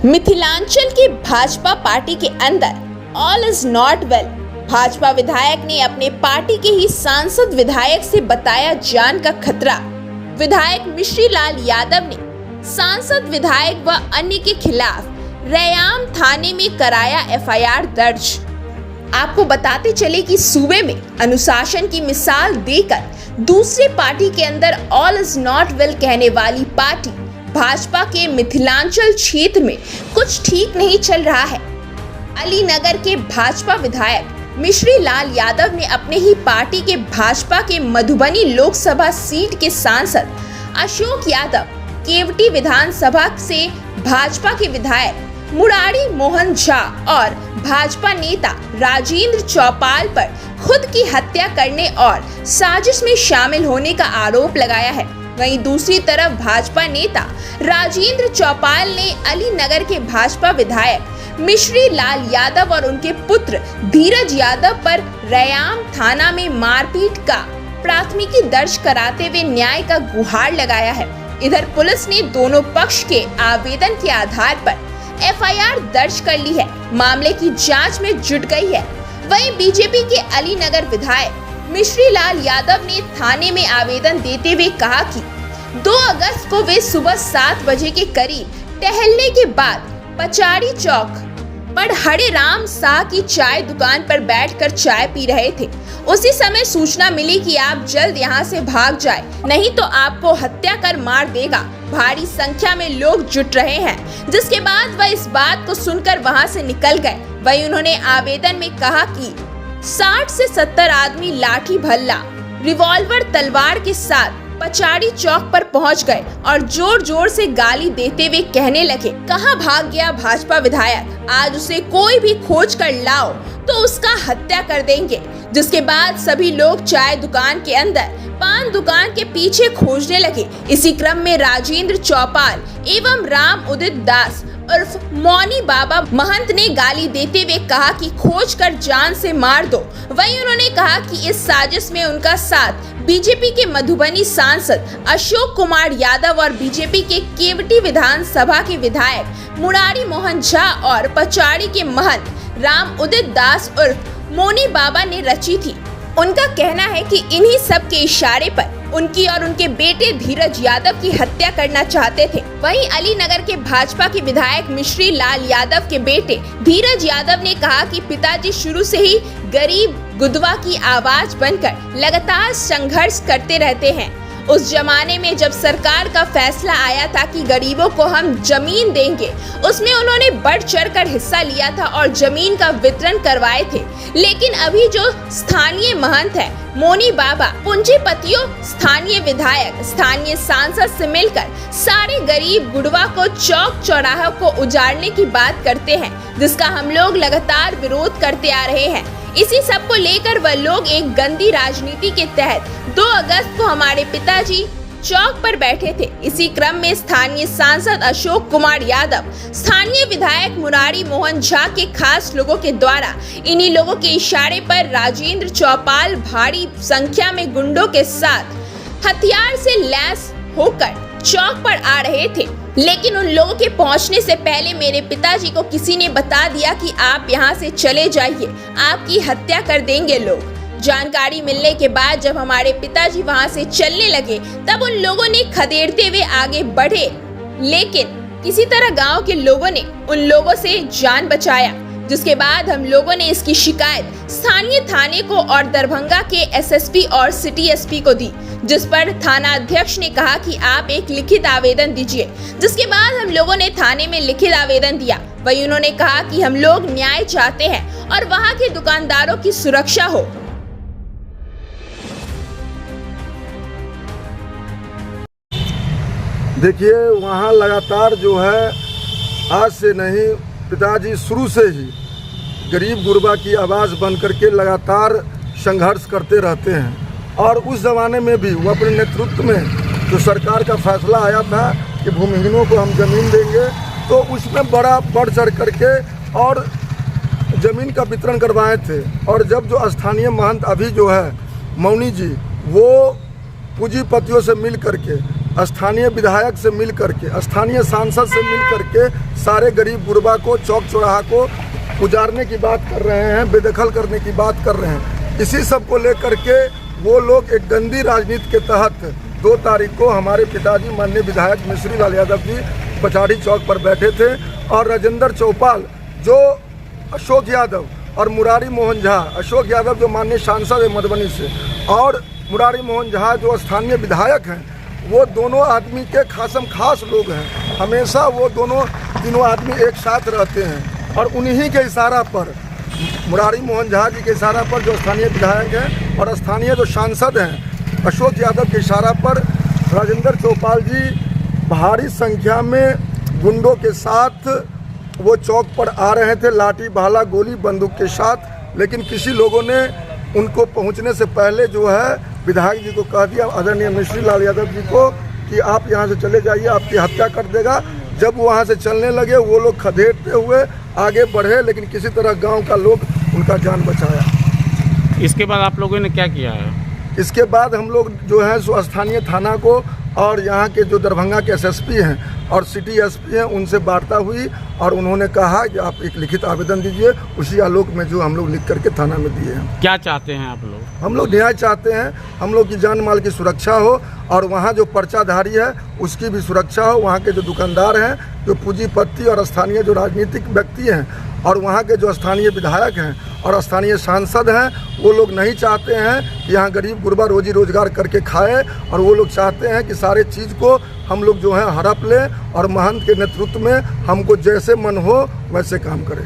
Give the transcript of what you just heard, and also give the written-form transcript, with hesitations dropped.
मिथिलांचल की भाजपा पार्टी के अंदर all is not well. Bhajpa विधायक ने अपने पार्टी के ही सांसद विधायक से बताया जान का खतरा। विधायक मिश्री लाल यादव ने सांसद विधायक व अन्य के खिलाफ रैयाम थाने में कराया एफआईआर दर्ज। आपको बताते चले कि सूबे में अनुशासन की मिसाल देकर दूसरी पार्टी के अंदर ऑल इज नॉट वेल कहने वाली पार्टी भाजपा के मिथिलांचल क्षेत्र में कुछ ठीक नहीं चल रहा है। अलीनगर के भाजपा विधायक मिश्री लाल यादव ने अपने ही पार्टी के भाजपा के मधुबनी लोकसभा सीट के सांसद अशोक यादव, केवटी विधानसभा से भाजपा के विधायक मुरारी मोहन झा और भाजपा नेता राजेंद्र चौपाल पर खुद की हत्या करने और साजिश में शामिल होने का आरोप लगाया है। वहीं दूसरी तरफ भाजपा नेता राजेंद्र चौपाल ने अलीनगर के भाजपा विधायक मिश्री लाल यादव और उनके पुत्र धीरज यादव पर रैयाम थाना में मारपीट का प्राथमिकी दर्ज कराते हुए न्याय का गुहार लगाया है। इधर पुलिस ने दोनों पक्ष के आवेदन के आधार पर एफआईआर दर्ज कर ली है, मामले की जांच में जुट गई है। वहीं बीजेपी के अलीनगर विधायक मिश्री लाल यादव ने थाने में आवेदन देते हुए कहा कि 2 अगस्त को वे सुबह 7 बजे के करीब टहलने के बाद पचारी चौक पर हरे राम शाह की चाय दुकान पर बैठकर चाय पी रहे थे। उसी समय सूचना मिली कि आप जल्द यहां से भाग जाए, नहीं तो आपको हत्या कर मार देगा। भारी संख्या में लोग जुट रहे हैं, जिसके बाद वह इस बात को सुनकर वहां से निकल गए। वहीं उन्होंने आवेदन में कहा कि 60 से 70 आदमी लाठी भल्ला, रिवॉल्वर, तलवार के साथ पचारी चौक पर पहुंच गए और जोर जोर से गाली देते हुए कहने लगे, कहां भाग गया भाजपा विधायक, आज उसे कोई भी खोज कर लाओ तो उसका हत्या कर देंगे। जिसके बाद सभी लोग चाय दुकान के अंदर, पान दुकान के पीछे खोजने लगे। इसी क्रम में राजेंद्र चौपाल एवं राम उदित दास उर्फ मौनी बाबा महंत ने गाली देते हुए कहा कि खोज कर जान से मार दो। वहीं उन्होंने कहा कि इस साजिश में उनका साथ बीजेपी के मधुबनी सांसद अशोक कुमार यादव और बीजेपी के केवटी विधानसभा के विधायक मुरारी मोहन झा और पचाड़ी के महंत राम उदित दास उर्फ मौनी बाबा ने रची थी। उनका कहना है कि इन्हीं सब के इशारे पर उनकी और उनके बेटे धीरज यादव की हत्या करना चाहते थे। वहीं अलीनगर के भाजपा के विधायक मिश्री लाल यादव के बेटे धीरज यादव ने कहा कि पिताजी शुरू से ही गरीब गुदवा की आवाज बनकर लगातार संघर्ष करते रहते हैं। उस जमाने में जब सरकार का फैसला आया था कि गरीबों को हम जमीन देंगे, उसमें उन्होंने बढ़ चढ़कर हिस्सा लिया था और जमीन का वितरण करवाए थे। लेकिन अभी जो स्थानीय महंत है मौनी बाबा, पूंजीपतियों, स्थानीय विधायक, स्थानीय सांसद से मिलकर सारे गरीब गुड़वा को, चौक चौराहा को उजाड़ने की बात करते हैं, जिसका हम लोग लगातार विरोध करते आ रहे हैं। इसी सब को लेकर वह लोग एक गंदी राजनीति के तहत 2 अगस्त को हमारे पिताजी चौक पर बैठे थे। इसी क्रम में स्थानीय सांसद अशोक कुमार यादव, स्थानीय विधायक मुरारी मोहन झा के खास लोगों के द्वारा इन्हीं लोगों के इशारे पर राजेंद्र चौपाल भारी संख्या में गुंडों के साथ हथियार से लैस होकर चौक पर आ रहे थे। लेकिन उन लोगों के पहुंचने से पहले मेरे पिताजी को किसी ने बता दिया कि आप यहां से चले जाइए, आपकी हत्या कर देंगे लोग। जानकारी मिलने के बाद जब हमारे पिताजी वहां से चलने लगे, तब उन लोगों ने खदेड़ते हुए आगे बढ़े, लेकिन किसी तरह गांव के लोगों ने उन लोगों से जान बचाया। जिसके बाद हम लोगों ने इसकी शिकायत स्थानीय थाने को और दरभंगा के एसएसपी और सिटी एसपी को दी, जिस पर थाना अध्यक्ष ने कहा कि आप एक लिखित आवेदन दीजिए। जिसके बाद हम लोगों ने थाने में लिखित आवेदन दिया। वहीं उन्होंने कहा कि हम लोग न्याय चाहते हैं और वहां के दुकानदारों की सुरक्षा हो। देखिए, वहाँ लगातार जो है, आज से नहीं, पिताजी शुरू से ही गरीब गुरबा की आवाज़ बन करके लगातार संघर्ष करते रहते हैं। और उस ज़माने में भी वो अपने नेतृत्व में जो सरकार का फैसला आया था कि भूमिहीनों को हम ज़मीन देंगे, तो उसमें बड़ा बढ़ चढ़ करके और ज़मीन का वितरण करवाए थे। और जब जो स्थानीय महंत अभी जो है मौनी जी, वो पूंजीपतियों से मिल करके स्थानीय विधायक से मिल करके, स्थानीय सांसद से मिल करके सारे गरीब गुरबा को, चौक चौराहा को उजाड़ने की बात कर रहे हैं, बेदखल करने की बात कर रहे हैं। इसी सब को लेकर के वो लोग एक गंदी राजनीति के तहत 2 तारीख को हमारे पिताजी माननीय विधायक मिश्री लाल यादव जी पचाड़ी चौक पर बैठे थे और राजेंद्र चौपाल जो अशोक यादव और मुरारी मोहन झा, अशोक यादव जो माननीय सांसद है मधुबनी से और मुरारी मोहन झा जो स्थानीय विधायक हैं, वो दोनों आदमी के खासम खास लोग हैं। हमेशा वो तीनों आदमी एक साथ रहते हैं और उन्हीं के इशारा पर, मुरारी मोहन झा जी के इशारा पर जो स्थानीय विधायक हैं और स्थानीय जो सांसद हैं अशोक यादव के इशारा पर राजेंद्र चौपाल जी भारी संख्या में गुंडों के साथ वो चौक पर आ रहे थे, लाठी भाला गोली बंदूक के साथ। लेकिन किसी लोगों ने उनको पहुंचने से पहले जो है विधायक जी को कह दिया, आदरणीय मिश्री लाल यादव जी को, कि आप यहाँ से चले जाइए, आपकी हत्या कर देगा। जब वहाँ से चलने लगे वो लोग खदेड़ते हुए आगे बढ़े, लेकिन किसी तरह गांव का लोग उनका जान बचाया। इसके बाद आप लोगों ने क्या किया है? इसके बाद हम लोग जो है सो स्थानीय थाना को और यहाँ के जो दरभंगा के एसएसपी हैं और सिटी एसपी हैं उनसे वार्ता हुई और उन्होंने कहा कि आप एक लिखित आवेदन दीजिए। उसी आलोक में जो हम लोग लिख करके थाना में दिए हैं। क्या चाहते हैं आप लोग? हम लोग न्याय चाहते हैं, हम लोग की जान माल की सुरक्षा हो और वहाँ जो पर्चाधारी है उसकी भी सुरक्षा हो। वहाँ के जो दुकानदार हैं, जो पूंजीपति और स्थानीय जो राजनीतिक व्यक्ति हैं और वहाँ के जो स्थानीय विधायक हैं और स्थानीय सांसद हैं, वो लोग नहीं चाहते हैं कि यहाँ गरीब गुरबा रोजी रोजगार करके खाए और वो लोग चाहते हैं कि सारे चीज़ को हम लोग जो है हड़प लें और महंत के नेतृत्व में हमको जैसे मन हो वैसे काम करें।